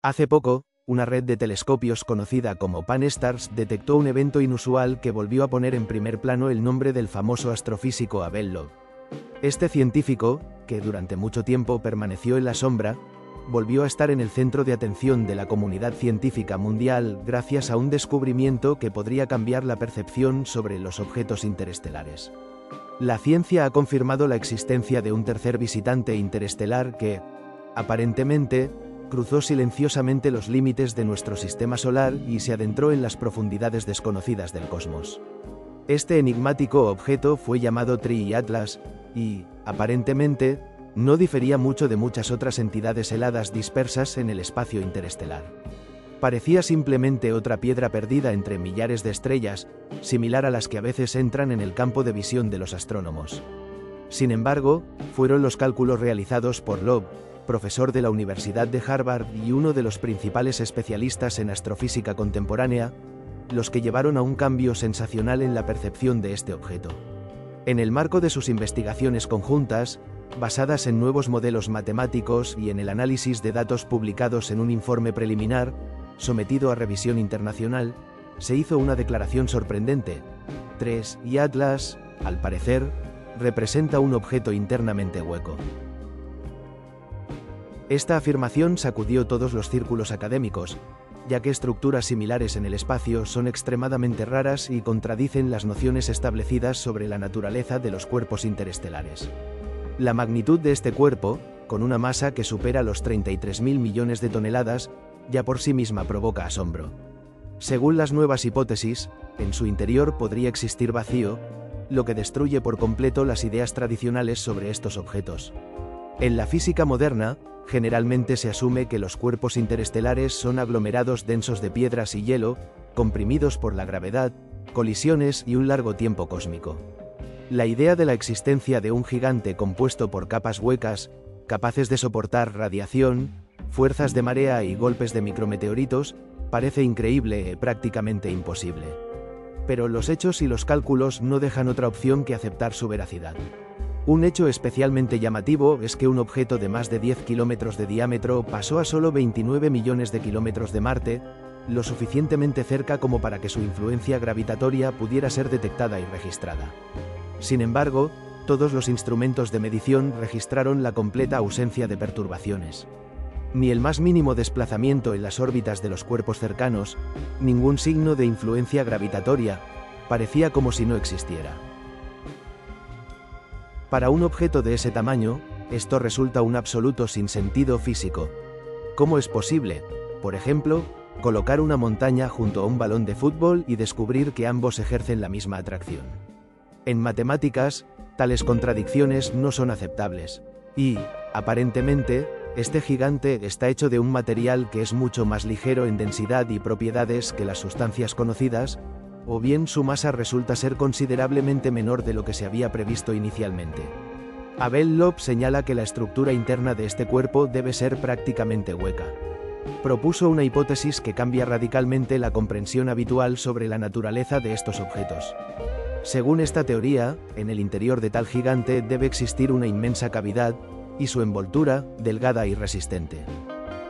Hace poco, una red de telescopios conocida como Pan-STARRS detectó un evento inusual que volvió a poner en primer plano el nombre del famoso astrofísico Abel Loeb. Este científico, que durante mucho tiempo permaneció en la sombra, volvió a estar en el centro de atención de la comunidad científica mundial gracias a un descubrimiento que podría cambiar la percepción sobre los objetos interestelares. La ciencia ha confirmado la existencia de un tercer visitante interestelar que, aparentemente, cruzó silenciosamente los límites de nuestro sistema solar y se adentró en las profundidades desconocidas del cosmos. Este enigmático objeto fue llamado Tri-Atlas, y, aparentemente, no difería mucho de muchas otras entidades heladas dispersas en el espacio interestelar. Parecía simplemente otra piedra perdida entre millares de estrellas, similar a las que a veces entran en el campo de visión de los astrónomos. Sin embargo, fueron los cálculos realizados por Loeb, profesor de la Universidad de Harvard y uno de los principales especialistas en astrofísica contemporánea, los que llevaron a un cambio sensacional en la percepción de este objeto. En el marco de sus investigaciones conjuntas, basadas en nuevos modelos matemáticos y en el análisis de datos publicados en un informe preliminar, sometido a revisión internacional, se hizo una declaración sorprendente. Tri-Atlas, al parecer, representa un objeto internamente hueco. Esta afirmación sacudió todos los círculos académicos, ya que estructuras similares en el espacio son extremadamente raras y contradicen las nociones establecidas sobre la naturaleza de los cuerpos interestelares. La magnitud de este cuerpo, con una masa que supera los 33.000 millones de toneladas, ya por sí misma provoca asombro. Según las nuevas hipótesis, en su interior podría existir vacío, lo que destruye por completo las ideas tradicionales sobre estos objetos. En la física moderna, generalmente se asume que los cuerpos interestelares son aglomerados densos de piedras y hielo, comprimidos por la gravedad, colisiones y un largo tiempo cósmico. La idea de la existencia de un gigante compuesto por capas huecas, capaces de soportar radiación, fuerzas de marea y golpes de micrometeoritos, parece increíble y prácticamente imposible. Pero los hechos y los cálculos no dejan otra opción que aceptar su veracidad. Un hecho especialmente llamativo es que un objeto de más de 10 kilómetros de diámetro pasó a solo 29 millones de kilómetros de Marte, lo suficientemente cerca como para que su influencia gravitatoria pudiera ser detectada y registrada. Sin embargo, todos los instrumentos de medición registraron la completa ausencia de perturbaciones. Ni el más mínimo desplazamiento en las órbitas de los cuerpos cercanos, ningún signo de influencia gravitatoria, parecía como si no existiera. Para un objeto de ese tamaño, esto resulta un absoluto sinsentido físico. ¿Cómo es posible, por ejemplo, colocar una montaña junto a un balón de fútbol y descubrir que ambos ejercen la misma atracción? En matemáticas, tales contradicciones no son aceptables, y, aparentemente, este gigante está hecho de un material que es mucho más ligero en densidad y propiedades que las sustancias conocidas, o bien su masa resulta ser considerablemente menor de lo que se había previsto inicialmente. Abel Loeb señala que la estructura interna de este cuerpo debe ser prácticamente hueca. Propuso una hipótesis que cambia radicalmente la comprensión habitual sobre la naturaleza de estos objetos. Según esta teoría, en el interior de tal gigante debe existir una inmensa cavidad, y su envoltura, delgada y resistente.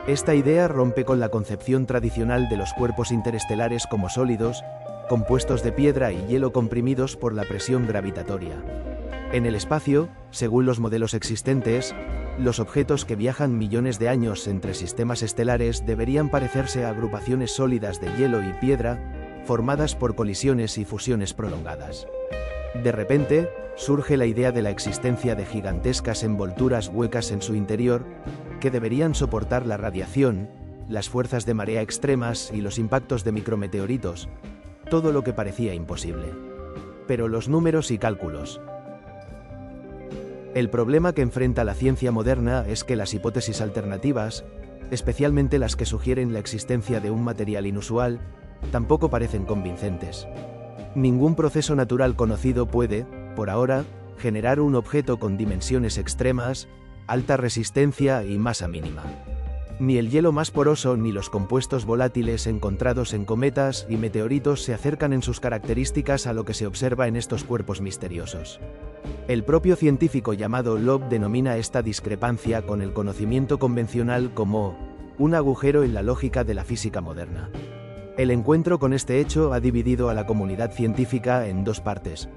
Esta idea rompe con la concepción tradicional de los cuerpos interestelares como sólidos, compuestos de piedra y hielo comprimidos por la presión gravitatoria. En el espacio, según los modelos existentes, los objetos que viajan millones de años entre sistemas estelares deberían parecerse a agrupaciones sólidas de hielo y piedra, formadas por colisiones y fusiones prolongadas. De repente, surge la idea de la existencia de gigantescas envolturas huecas en su interior, que deberían soportar la radiación, las fuerzas de marea extremas y los impactos de micrometeoritos, todo lo que parecía imposible. Pero los números y cálculos. El problema que enfrenta la ciencia moderna es que las hipótesis alternativas, especialmente las que sugieren la existencia de un material inusual, tampoco parecen convincentes. Ningún proceso natural conocido puede, por ahora, generar un objeto con dimensiones extremas, alta resistencia y masa mínima. Ni el hielo más poroso ni los compuestos volátiles encontrados en cometas y meteoritos se acercan en sus características a lo que se observa en estos cuerpos misteriosos. El propio científico llamado Loeb denomina esta discrepancia con el conocimiento convencional como un agujero en la lógica de la física moderna. El encuentro con este hecho ha dividido a la comunidad científica en dos partes.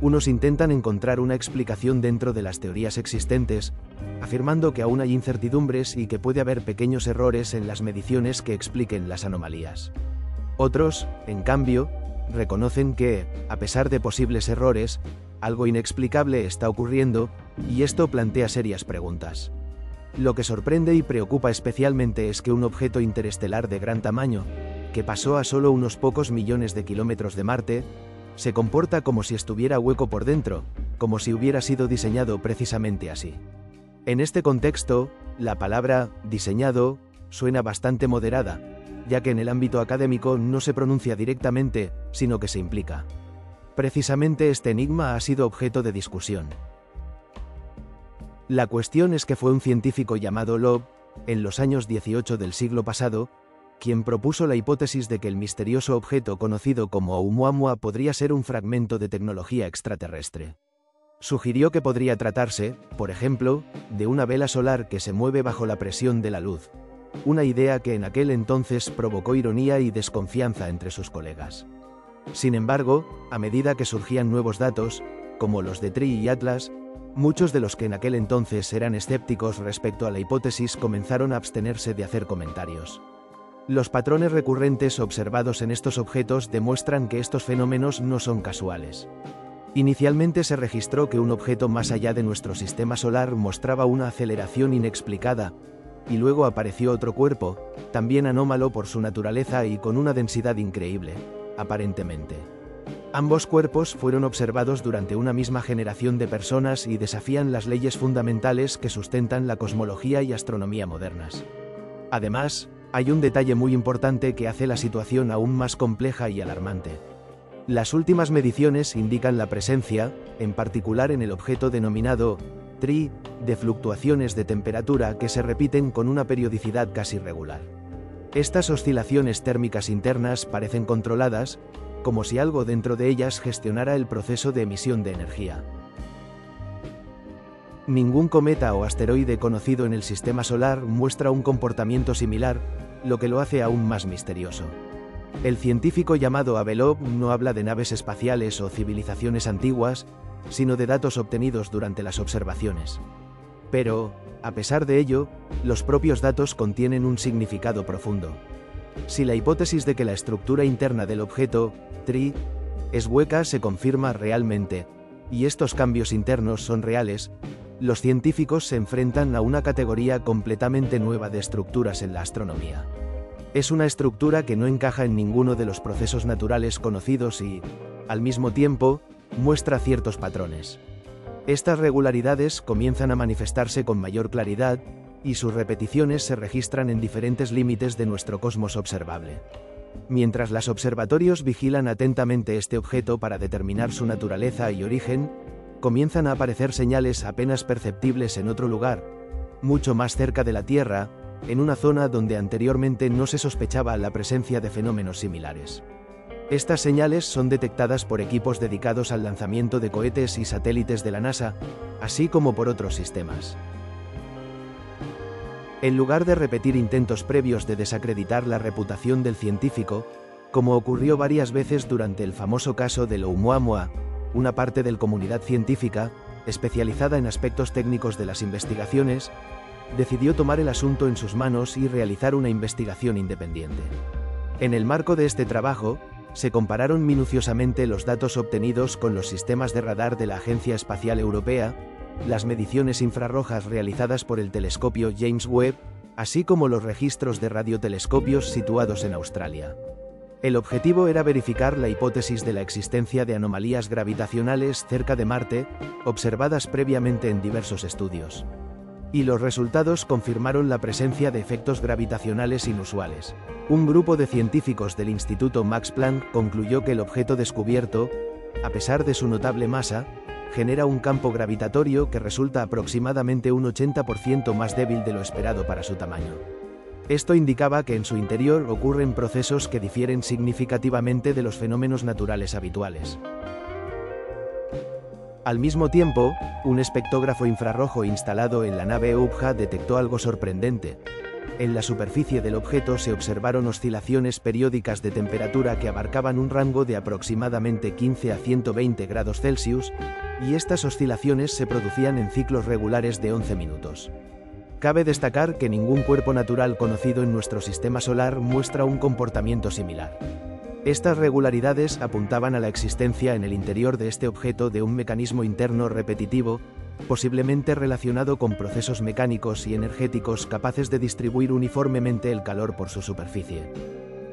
Unos intentan encontrar una explicación dentro de las teorías existentes, afirmando que aún hay incertidumbres y que puede haber pequeños errores en las mediciones que expliquen las anomalías. Otros, en cambio, reconocen que, a pesar de posibles errores, algo inexplicable está ocurriendo, y esto plantea serias preguntas. Lo que sorprende y preocupa especialmente es que un objeto interestelar de gran tamaño, que pasó a solo unos pocos millones de kilómetros de Marte, se comporta como si estuviera hueco por dentro, como si hubiera sido diseñado precisamente así. En este contexto, la palabra «diseñado» suena bastante moderada, ya que en el ámbito académico no se pronuncia directamente, sino que se implica. Precisamente este enigma ha sido objeto de discusión. La cuestión es que fue un científico llamado Loeb, en los años 18 del siglo pasado, quien propuso la hipótesis de que el misterioso objeto conocido como Oumuamua podría ser un fragmento de tecnología extraterrestre. Sugirió que podría tratarse, por ejemplo, de una vela solar que se mueve bajo la presión de la luz, una idea que en aquel entonces provocó ironía y desconfianza entre sus colegas. Sin embargo, a medida que surgían nuevos datos, como los de TRI y Atlas, muchos de los que en aquel entonces eran escépticos respecto a la hipótesis comenzaron a abstenerse de hacer comentarios. Los patrones recurrentes observados en estos objetos demuestran que estos fenómenos no son casuales. Inicialmente se registró que un objeto más allá de nuestro sistema solar mostraba una aceleración inexplicada, y luego apareció otro cuerpo, también anómalo por su naturaleza y con una densidad increíble, aparentemente. Ambos cuerpos fueron observados durante una misma generación de personas y desafían las leyes fundamentales que sustentan la cosmología y astronomía modernas. Además, hay un detalle muy importante que hace la situación aún más compleja y alarmante. Las últimas mediciones indican la presencia, en particular en el objeto denominado TRI, de fluctuaciones de temperatura que se repiten con una periodicidad casi regular. Estas oscilaciones térmicas internas parecen controladas, como si algo dentro de ellas gestionara el proceso de emisión de energía. Ningún cometa o asteroide conocido en el sistema solar muestra un comportamiento similar, lo que lo hace aún más misterioso. El científico llamado Abe Loeb no habla de naves espaciales o civilizaciones antiguas, sino de datos obtenidos durante las observaciones. Pero, a pesar de ello, los propios datos contienen un significado profundo. Si la hipótesis de que la estructura interna del objeto, TRI, es hueca se confirma realmente, y estos cambios internos son reales, los científicos se enfrentan a una categoría completamente nueva de estructuras en la astronomía. Es una estructura que no encaja en ninguno de los procesos naturales conocidos y, al mismo tiempo, muestra ciertos patrones. Estas regularidades comienzan a manifestarse con mayor claridad, y sus repeticiones se registran en diferentes límites de nuestro cosmos observable. Mientras los observatorios vigilan atentamente este objeto para determinar su naturaleza y origen, comienzan a aparecer señales apenas perceptibles en otro lugar, mucho más cerca de la Tierra, en una zona donde anteriormente no se sospechaba la presencia de fenómenos similares. Estas señales son detectadas por equipos dedicados al lanzamiento de cohetes y satélites de la NASA, así como por otros sistemas. En lugar de repetir intentos previos de desacreditar la reputación del científico, como ocurrió varias veces durante el famoso caso del Oumuamua, una parte de la comunidad científica, especializada en aspectos técnicos de las investigaciones, decidió tomar el asunto en sus manos y realizar una investigación independiente. En el marco de este trabajo, se compararon minuciosamente los datos obtenidos con los sistemas de radar de la Agencia Espacial Europea, las mediciones infrarrojas realizadas por el telescopio James Webb, así como los registros de radiotelescopios situados en Australia. El objetivo era verificar la hipótesis de la existencia de anomalías gravitacionales cerca de Marte, observadas previamente en diversos estudios. Y los resultados confirmaron la presencia de efectos gravitacionales inusuales. Un grupo de científicos del Instituto Max Planck concluyó que el objeto descubierto, a pesar de su notable masa, genera un campo gravitatorio que resulta aproximadamente un 80% más débil de lo esperado para su tamaño. Esto indicaba que en su interior ocurren procesos que difieren significativamente de los fenómenos naturales habituales. Al mismo tiempo, un espectógrafo infrarrojo instalado en la nave Ubha detectó algo sorprendente. En la superficie del objeto se observaron oscilaciones periódicas de temperatura que abarcaban un rango de aproximadamente 15 a 120 grados Celsius, y estas oscilaciones se producían en ciclos regulares de 11 minutos. Cabe destacar que ningún cuerpo natural conocido en nuestro sistema solar muestra un comportamiento similar. Estas regularidades apuntaban a la existencia en el interior de este objeto de un mecanismo interno repetitivo, posiblemente relacionado con procesos mecánicos y energéticos capaces de distribuir uniformemente el calor por su superficie.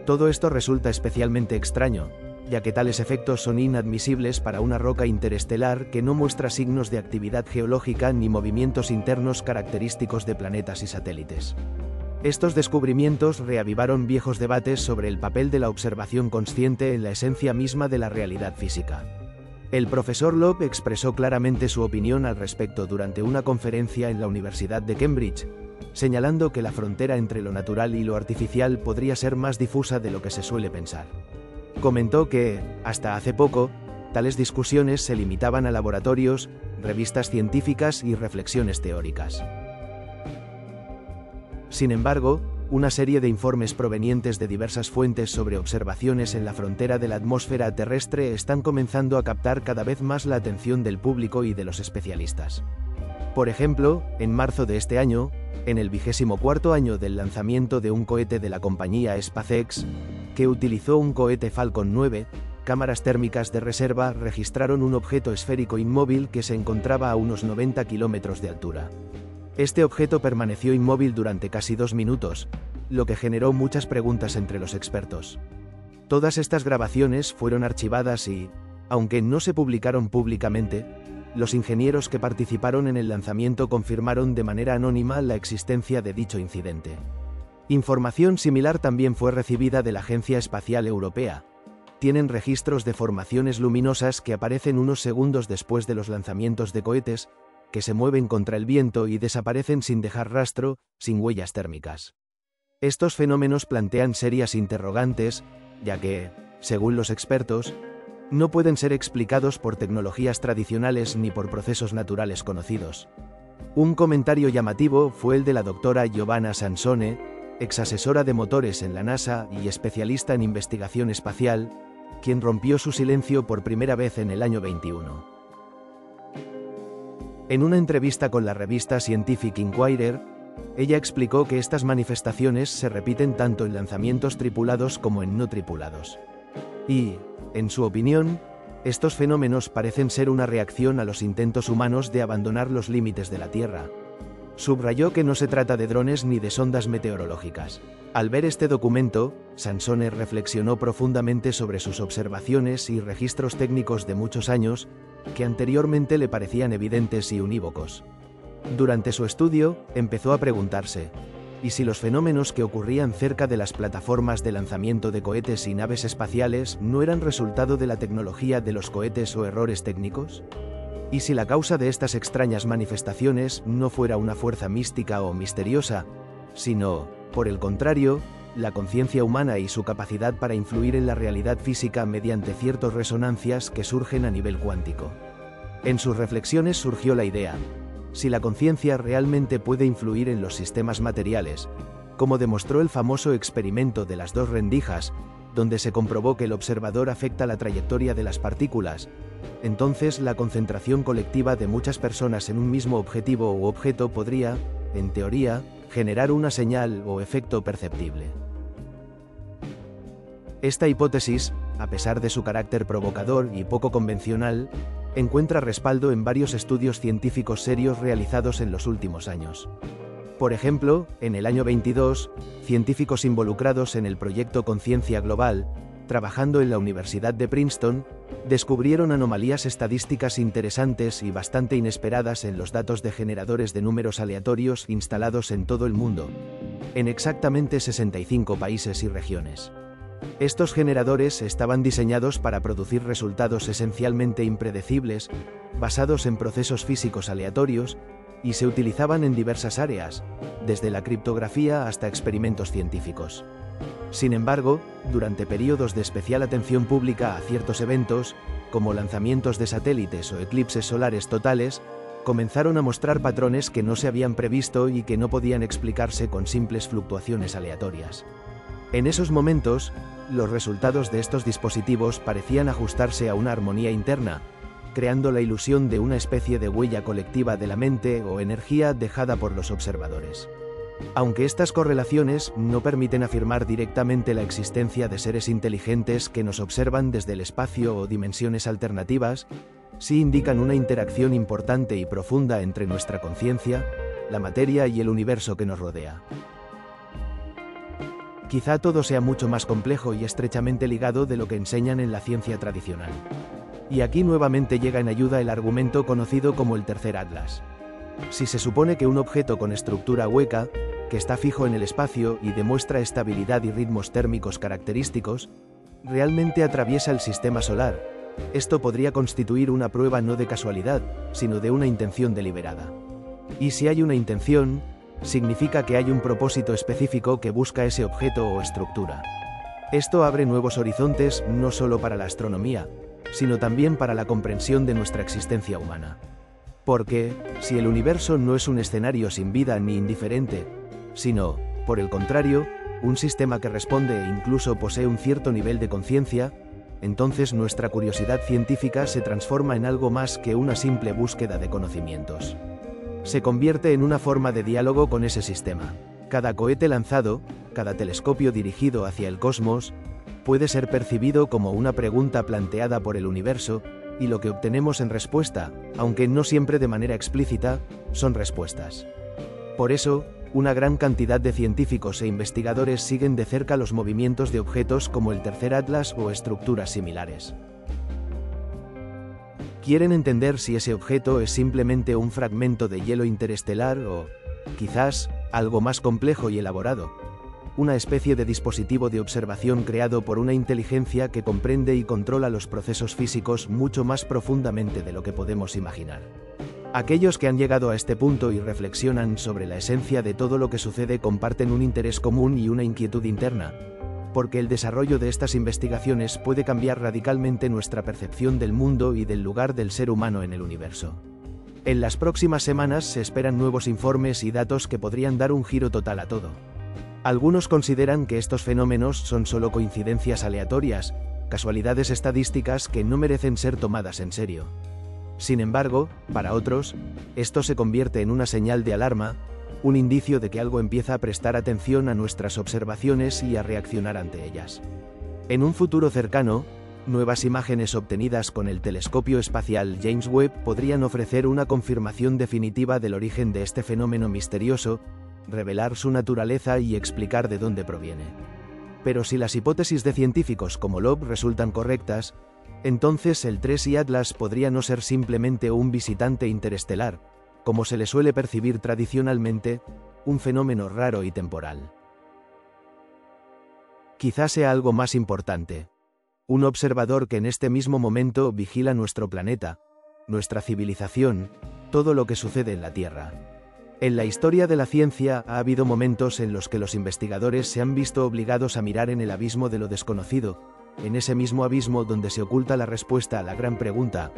Todo esto resulta especialmente extraño, ya que tales efectos son inadmisibles para una roca interestelar que no muestra signos de actividad geológica ni movimientos internos característicos de planetas y satélites. Estos descubrimientos reavivaron viejos debates sobre el papel de la observación consciente en la esencia misma de la realidad física. El profesor Loeb expresó claramente su opinión al respecto durante una conferencia en la Universidad de Cambridge, señalando que la frontera entre lo natural y lo artificial podría ser más difusa de lo que se suele pensar. Comentó que, hasta hace poco, tales discusiones se limitaban a laboratorios, revistas científicas y reflexiones teóricas. Sin embargo, una serie de informes provenientes de diversas fuentes sobre observaciones en la frontera de la atmósfera terrestre están comenzando a captar cada vez más la atención del público y de los especialistas. Por ejemplo, en marzo de este año, en el 24º año del lanzamiento de un cohete de la compañía SpaceX, que utilizó un cohete Falcon 9, cámaras térmicas de reserva registraron un objeto esférico inmóvil que se encontraba a unos 90 kilómetros de altura. Este objeto permaneció inmóvil durante casi 2 minutos, lo que generó muchas preguntas entre los expertos. Todas estas grabaciones fueron archivadas y, aunque no se publicaron públicamente, los ingenieros que participaron en el lanzamiento confirmaron de manera anónima la existencia de dicho incidente. Información similar también fue recibida de la Agencia Espacial Europea. Tienen registros de formaciones luminosas que aparecen unos segundos después de los lanzamientos de cohetes, que se mueven contra el viento y desaparecen sin dejar rastro, sin huellas térmicas. Estos fenómenos plantean serias interrogantes, ya que, según los expertos, no pueden ser explicados por tecnologías tradicionales ni por procesos naturales conocidos. Un comentario llamativo fue el de la doctora Giovanna Sansone, exasesora de motores en la NASA y especialista en investigación espacial, quien rompió su silencio por primera vez en el año 21. En una entrevista con la revista Scientific Inquirer, ella explicó que estas manifestaciones se repiten tanto en lanzamientos tripulados como en no tripulados. Y, en su opinión, estos fenómenos parecen ser una reacción a los intentos humanos de abandonar los límites de la Tierra. Subrayó que no se trata de drones ni de sondas meteorológicas. Al ver este documento, Sansone reflexionó profundamente sobre sus observaciones y registros técnicos de muchos años, que anteriormente le parecían evidentes y unívocos. Durante su estudio, empezó a preguntarse, ¿y si los fenómenos que ocurrían cerca de las plataformas de lanzamiento de cohetes y naves espaciales no eran resultado de la tecnología de los cohetes o errores técnicos? ¿Y si la causa de estas extrañas manifestaciones no fuera una fuerza mística o misteriosa, sino, por el contrario, la conciencia humana y su capacidad para influir en la realidad física mediante ciertas resonancias que surgen a nivel cuántico? En sus reflexiones surgió la idea, si la conciencia realmente puede influir en los sistemas materiales, como demostró el famoso experimento de las 2 rendijas, donde se comprobó que el observador afecta la trayectoria de las partículas, entonces la concentración colectiva de muchas personas en un mismo objetivo u objeto podría, en teoría, generar una señal o efecto perceptible. Esta hipótesis, a pesar de su carácter provocador y poco convencional, encuentra respaldo en varios estudios científicos serios realizados en los últimos años. Por ejemplo, en el año 22, científicos involucrados en el proyecto Conciencia Global, trabajando en la Universidad de Princeton, descubrieron anomalías estadísticas interesantes y bastante inesperadas en los datos de generadores de números aleatorios instalados en todo el mundo, en exactamente 65 países y regiones. Estos generadores estaban diseñados para producir resultados esencialmente impredecibles, basados en procesos físicos aleatorios, y se utilizaban en diversas áreas, desde la criptografía hasta experimentos científicos. Sin embargo, durante periodos de especial atención pública a ciertos eventos, como lanzamientos de satélites o eclipses solares totales, comenzaron a mostrar patrones que no se habían previsto y que no podían explicarse con simples fluctuaciones aleatorias. En esos momentos, los resultados de estos dispositivos parecían ajustarse a una armonía interna, creando la ilusión de una especie de huella colectiva de la mente o energía dejada por los observadores. Aunque estas correlaciones no permiten afirmar directamente la existencia de seres inteligentes que nos observan desde el espacio o dimensiones alternativas, sí indican una interacción importante y profunda entre nuestra conciencia, la materia y el universo que nos rodea. Quizá todo sea mucho más complejo y estrechamente ligado de lo que enseñan en la ciencia tradicional. Y aquí nuevamente llega en ayuda el argumento conocido como el tercer atlas. Si se supone que un objeto con estructura hueca, que está fijo en el espacio y demuestra estabilidad y ritmos térmicos característicos, realmente atraviesa el sistema solar, esto podría constituir una prueba no de casualidad, sino de una intención deliberada. Y si hay una intención, significa que hay un propósito específico que busca ese objeto o estructura. Esto abre nuevos horizontes no solo para la astronomía, sino también para la comprensión de nuestra existencia humana. Porque, si el universo no es un escenario sin vida ni indiferente, sino, por el contrario, un sistema que responde e incluso posee un cierto nivel de conciencia, entonces nuestra curiosidad científica se transforma en algo más que una simple búsqueda de conocimientos. Se convierte en una forma de diálogo con ese sistema. Cada cohete lanzado, cada telescopio dirigido hacia el cosmos, puede ser percibido como una pregunta planteada por el universo, y lo que obtenemos en respuesta, aunque no siempre de manera explícita, son respuestas. Por eso, una gran cantidad de científicos e investigadores siguen de cerca los movimientos de objetos como el tercer atlas o estructuras similares. Quieren entender si ese objeto es simplemente un fragmento de hielo interestelar o, quizás, algo más complejo y elaborado, una especie de dispositivo de observación creado por una inteligencia que comprende y controla los procesos físicos mucho más profundamente de lo que podemos imaginar. Aquellos que han llegado a este punto y reflexionan sobre la esencia de todo lo que sucede comparten un interés común y una inquietud interna, porque el desarrollo de estas investigaciones puede cambiar radicalmente nuestra percepción del mundo y del lugar del ser humano en el universo. En las próximas semanas se esperan nuevos informes y datos que podrían dar un giro total a todo. Algunos consideran que estos fenómenos son solo coincidencias aleatorias, casualidades estadísticas que no merecen ser tomadas en serio. Sin embargo, para otros, esto se convierte en una señal de alarma, un indicio de que algo empieza a prestar atención a nuestras observaciones y a reaccionar ante ellas. En un futuro cercano, nuevas imágenes obtenidas con el telescopio espacial James Webb podrían ofrecer una confirmación definitiva del origen de este fenómeno misterioso, revelar su naturaleza y explicar de dónde proviene. Pero si las hipótesis de científicos como Loeb resultan correctas, entonces el 3i Atlas podría no ser simplemente un visitante interestelar, como se le suele percibir tradicionalmente, un fenómeno raro y temporal. Quizás sea algo más importante. Un observador que en este mismo momento vigila nuestro planeta, nuestra civilización, todo lo que sucede en la Tierra. En la historia de la ciencia ha habido momentos en los que los investigadores se han visto obligados a mirar en el abismo de lo desconocido, en ese mismo abismo donde se oculta la respuesta a la gran pregunta: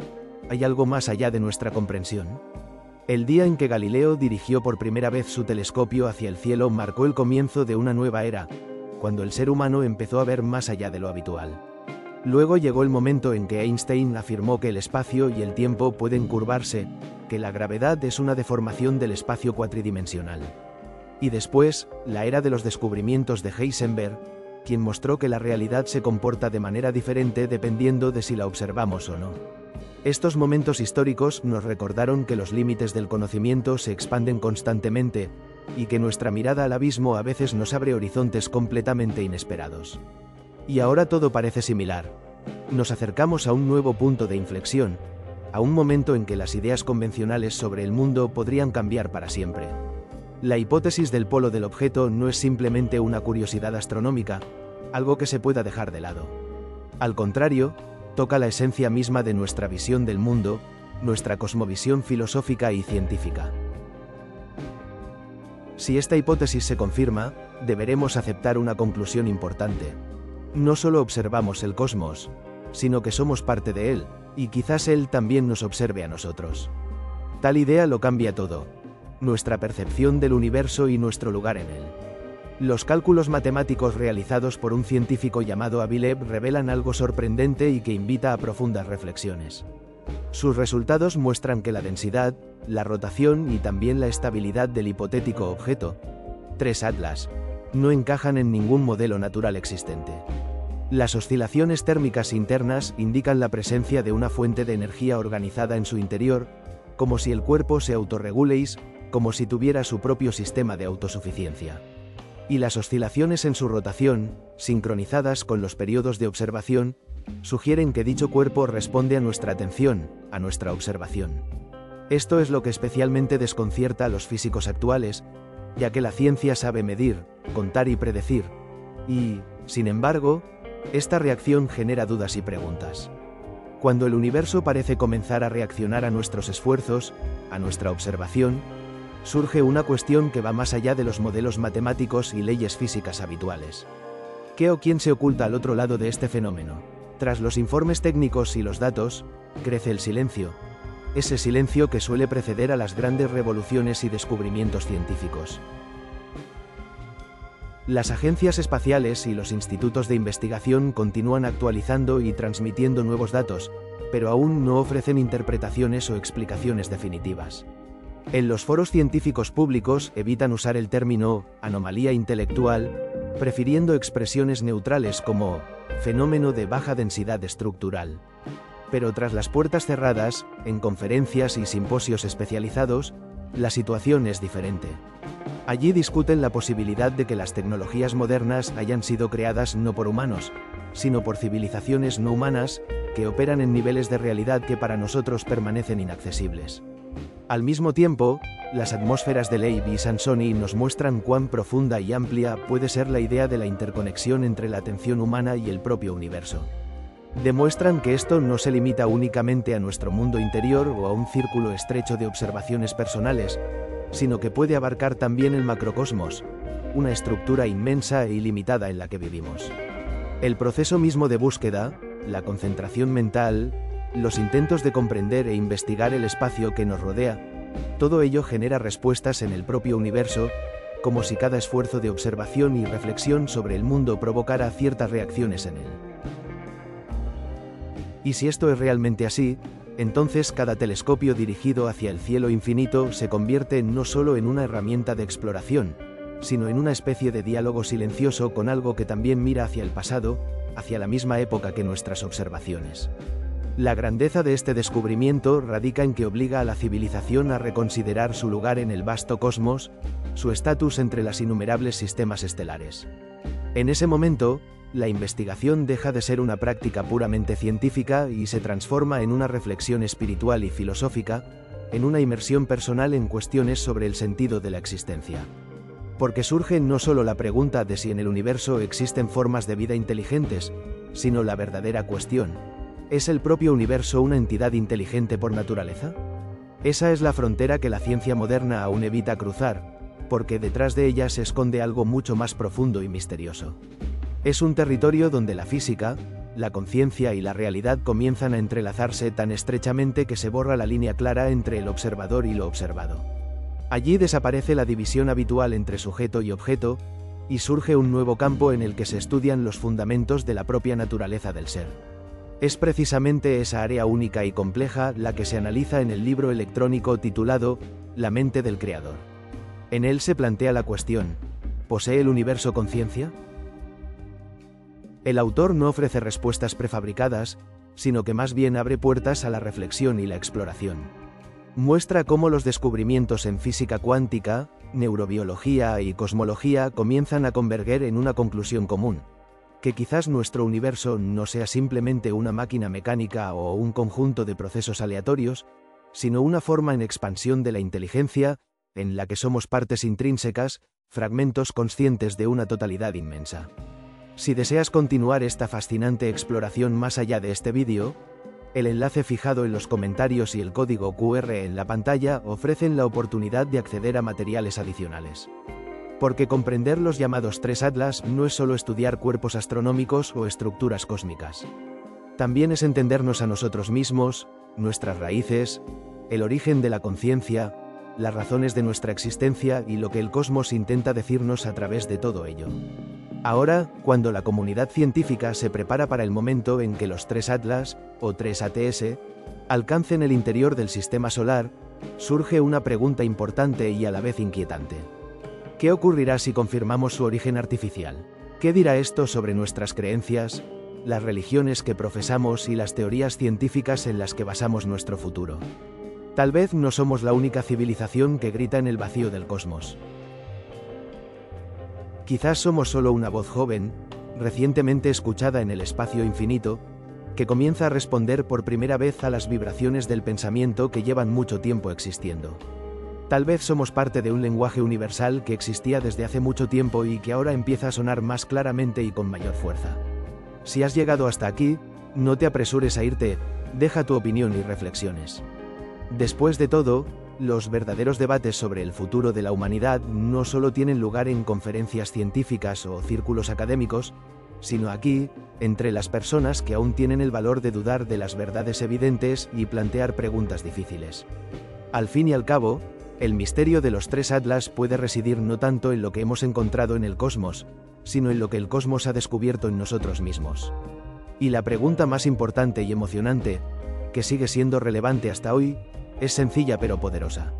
¿hay algo más allá de nuestra comprensión? El día en que Galileo dirigió por primera vez su telescopio hacia el cielo marcó el comienzo de una nueva era, cuando el ser humano empezó a ver más allá de lo habitual. Luego llegó el momento en que Einstein afirmó que el espacio y el tiempo pueden curvarse, que la gravedad es una deformación del espacio cuatridimensional. Y después, la era de los descubrimientos de Heisenberg, quien mostró que la realidad se comporta de manera diferente dependiendo de si la observamos o no. Estos momentos históricos nos recordaron que los límites del conocimiento se expanden constantemente, y que nuestra mirada al abismo a veces nos abre horizontes completamente inesperados. Y ahora todo parece similar. Nos acercamos a un nuevo punto de inflexión, a un momento en que las ideas convencionales sobre el mundo podrían cambiar para siempre. La hipótesis del polo del objeto no es simplemente una curiosidad astronómica, algo que se pueda dejar de lado. Al contrario, toca la esencia misma de nuestra visión del mundo, nuestra cosmovisión filosófica y científica. Si esta hipótesis se confirma, deberemos aceptar una conclusión importante. No solo observamos el cosmos, sino que somos parte de él, y quizás él también nos observe a nosotros. Tal idea lo cambia todo. Nuestra percepción del universo y nuestro lugar en él. Los cálculos matemáticos realizados por un científico llamado Avilev revelan algo sorprendente y que invita a profundas reflexiones. Sus resultados muestran que la densidad, la rotación y también la estabilidad del hipotético objeto, 3 Atlas, no encajan en ningún modelo natural existente. Las oscilaciones térmicas internas indican la presencia de una fuente de energía organizada en su interior, como si el cuerpo se autorreguléis, como si tuviera su propio sistema de autosuficiencia. Y las oscilaciones en su rotación, sincronizadas con los periodos de observación, sugieren que dicho cuerpo responde a nuestra atención, a nuestra observación. Esto es lo que especialmente desconcierta a los físicos actuales, ya que la ciencia sabe medir, contar y predecir, y, sin embargo, esta reacción genera dudas y preguntas. Cuando el universo parece comenzar a reaccionar a nuestros esfuerzos, a nuestra observación, surge una cuestión que va más allá de los modelos matemáticos y leyes físicas habituales. ¿Qué o quién se oculta al otro lado de este fenómeno? Tras los informes técnicos y los datos, crece el silencio. Ese silencio que suele preceder a las grandes revoluciones y descubrimientos científicos. Las agencias espaciales y los institutos de investigación continúan actualizando y transmitiendo nuevos datos, pero aún no ofrecen interpretaciones o explicaciones definitivas. En los foros científicos públicos evitan usar el término anomalía intelectual, prefiriendo expresiones neutrales como fenómeno de baja densidad estructural. Pero tras las puertas cerradas, en conferencias y simposios especializados, la situación es diferente. Allí discuten la posibilidad de que las tecnologías modernas hayan sido creadas no por humanos, sino por civilizaciones no humanas, que operan en niveles de realidad que para nosotros permanecen inaccesibles. Al mismo tiempo, las atmósferas de Leib y Sansoni nos muestran cuán profunda y amplia puede ser la idea de la interconexión entre la atención humana y el propio universo. Demuestran que esto no se limita únicamente a nuestro mundo interior o a un círculo estrecho de observaciones personales, sino que puede abarcar también el macrocosmos, una estructura inmensa e ilimitada en la que vivimos. El proceso mismo de búsqueda, la concentración mental, los intentos de comprender e investigar el espacio que nos rodea, todo ello genera respuestas en el propio universo, como si cada esfuerzo de observación y reflexión sobre el mundo provocara ciertas reacciones en él. Y si esto es realmente así, entonces cada telescopio dirigido hacia el cielo infinito se convierte no solo en una herramienta de exploración, sino en una especie de diálogo silencioso con algo que también mira hacia el pasado, hacia la misma época que nuestras observaciones. La grandeza de este descubrimiento radica en que obliga a la civilización a reconsiderar su lugar en el vasto cosmos, su estatus entre las innumerables sistemas estelares. En ese momento, la investigación deja de ser una práctica puramente científica y se transforma en una reflexión espiritual y filosófica, en una inmersión personal en cuestiones sobre el sentido de la existencia. Porque surge no solo la pregunta de si en el universo existen formas de vida inteligentes, sino la verdadera cuestión: ¿es el propio universo una entidad inteligente por naturaleza? Esa es la frontera que la ciencia moderna aún evita cruzar, porque detrás de ella se esconde algo mucho más profundo y misterioso. Es un territorio donde la física, la conciencia y la realidad comienzan a entrelazarse tan estrechamente que se borra la línea clara entre el observador y lo observado. Allí desaparece la división habitual entre sujeto y objeto, y surge un nuevo campo en el que se estudian los fundamentos de la propia naturaleza del ser. Es precisamente esa área única y compleja la que se analiza en el libro electrónico titulado La mente del creador. En él se plantea la cuestión: ¿posee el universo conciencia? El autor no ofrece respuestas prefabricadas, sino que más bien abre puertas a la reflexión y la exploración. Muestra cómo los descubrimientos en física cuántica, neurobiología y cosmología comienzan a converger en una conclusión común: que quizás nuestro universo no sea simplemente una máquina mecánica o un conjunto de procesos aleatorios, sino una forma en expansión de la inteligencia, en la que somos partes intrínsecas, fragmentos conscientes de una totalidad inmensa. Si deseas continuar esta fascinante exploración más allá de este vídeo, el enlace fijado en los comentarios y el código QR en la pantalla ofrecen la oportunidad de acceder a materiales adicionales. Porque comprender los llamados 3 Atlas no es solo estudiar cuerpos astronómicos o estructuras cósmicas. También es entendernos a nosotros mismos, nuestras raíces, el origen de la conciencia, las razones de nuestra existencia y lo que el cosmos intenta decirnos a través de todo ello. Ahora, cuando la comunidad científica se prepara para el momento en que los 3 Atlas, o 3 ATS, alcancen el interior del sistema solar, surge una pregunta importante y a la vez inquietante. ¿Qué ocurrirá si confirmamos su origen artificial? ¿Qué dirá esto sobre nuestras creencias, las religiones que profesamos y las teorías científicas en las que basamos nuestro futuro? Tal vez no somos la única civilización que grita en el vacío del cosmos. Quizás somos solo una voz joven, recientemente escuchada en el espacio infinito, que comienza a responder por primera vez a las vibraciones del pensamiento que llevan mucho tiempo existiendo. Tal vez somos parte de un lenguaje universal que existía desde hace mucho tiempo y que ahora empieza a sonar más claramente y con mayor fuerza. Si has llegado hasta aquí, no te apresures a irte, deja tu opinión y reflexiones. Después de todo, los verdaderos debates sobre el futuro de la humanidad no solo tienen lugar en conferencias científicas o círculos académicos, sino aquí, entre las personas que aún tienen el valor de dudar de las verdades evidentes y plantear preguntas difíciles. Al fin y al cabo, el misterio de los 3 Atlas puede residir no tanto en lo que hemos encontrado en el cosmos, sino en lo que el cosmos ha descubierto en nosotros mismos. Y la pregunta más importante y emocionante, que sigue siendo relevante hasta hoy, es sencilla pero poderosa.